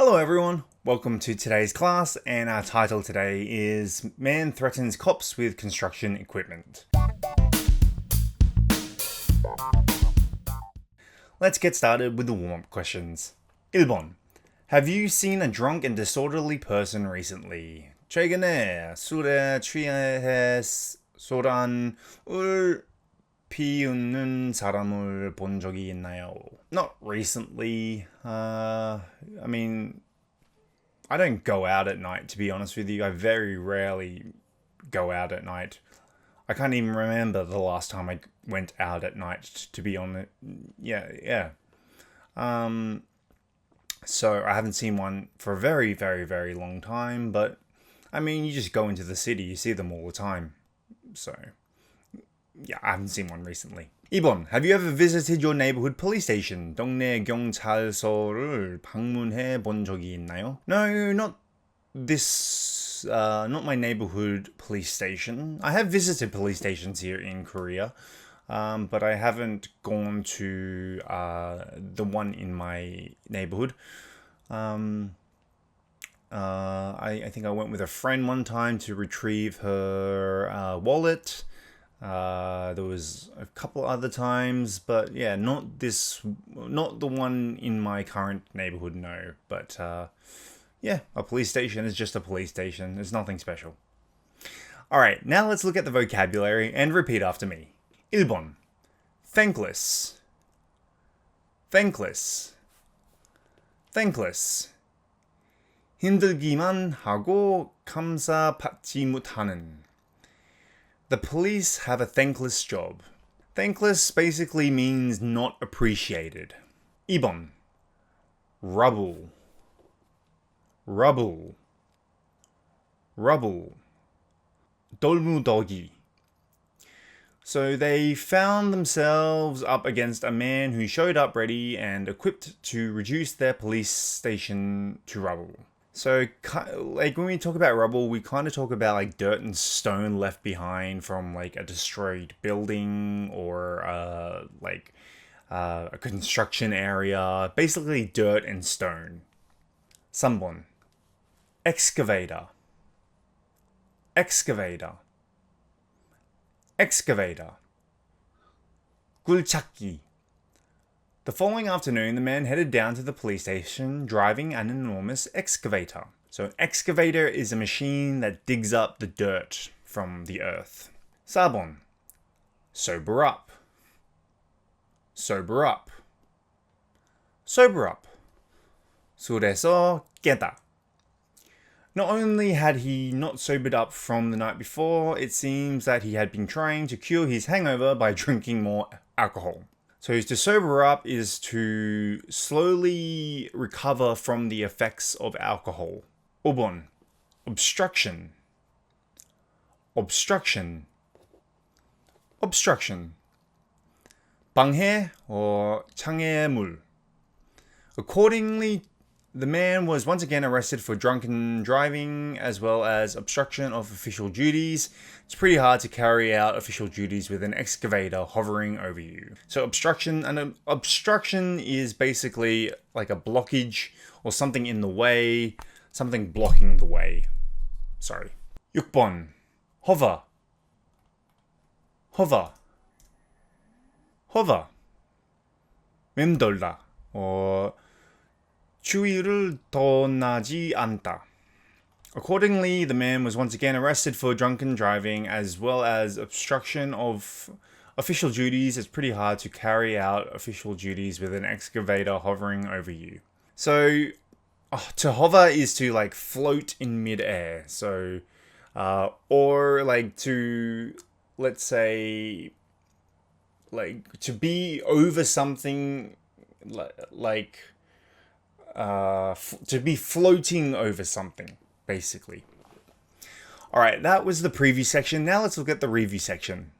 Hello everyone, welcome to today's class, and our title today is Man Threatens Cops with Construction Equipment. Let's get started with the warm-up questions. 1번. Have you seen a drunk and disorderly person recently? 최근에 술에 취해 소란을 피우는 사람을 본 적이 있나요? Not recently. I don't go out at night, to be honest with you. I very rarely go out at night. I can't even remember the last time I went out at night, to be honest. Yeah. So I haven't seen one for a very, very, very long time, but you just go into the city, you see them all the time. So yeah, I haven't seen one recently. 2번. Have you ever visited your neighborhood police station? 동네 경찰서를 방문해 본 적이 있나요? No, not my neighborhood police station. I have visited police stations here in Korea, but I haven't gone to the one in my neighborhood. I think I went with a friend one time to retrieve her wallet. There was a couple other times, but yeah, not the one in my current neighborhood, no. But yeah, a police station is just a police station. There's nothing special. Alright, now let's look at the vocabulary and repeat after me. 1번. Thankless. Thankless. Thankless. 힘들기만 하고 감사받지 못하는. The police have a thankless job. Thankless basically means not appreciated. 2번. Rubble. Rubble. Rubble. 돌무더기. So they found themselves up against a man who showed up ready and equipped to reduce their police station to rubble. So, like, when we talk about rubble, we kind of talk about, like, dirt and stone left behind from, like, a destroyed building or, a construction area. Basically, dirt and stone. 3번. Excavator. Excavator. Excavator. 굴착기. The following afternoon, the man headed down to the police station driving an enormous excavator. So an excavator is a machine that digs up the dirt from the earth. 4번. Sober up. Sober up. Sober up. 술에서 깨다. Not only had he not sobered up from the night before, it seems that he had been trying to cure his hangover by drinking more alcohol. So to sober up is to slowly recover from the effects of alcohol. 5번. Obstruction. Obstruction. Obstruction. 방해 or 장애물. Accordingly, the man was once again arrested for drunken driving as well as obstruction of official duties. It's pretty hard to carry out official duties with an excavator hovering over you. So obstruction is basically like a blockage or something in the way, something blocking the way. Sorry. 6번. Hover. Hover. Hover. 맴돌다 or 추위를 떠나지 않다. Accordingly, the man was once again arrested for drunken driving as well as obstruction of official duties. It's pretty hard to carry out official duties with an excavator hovering over you. So, to hover is to like float in midair. So, or like to, let's say, like to be over something like to be floating over something, basically. Alright, that was the preview section. Now let's look at the review section.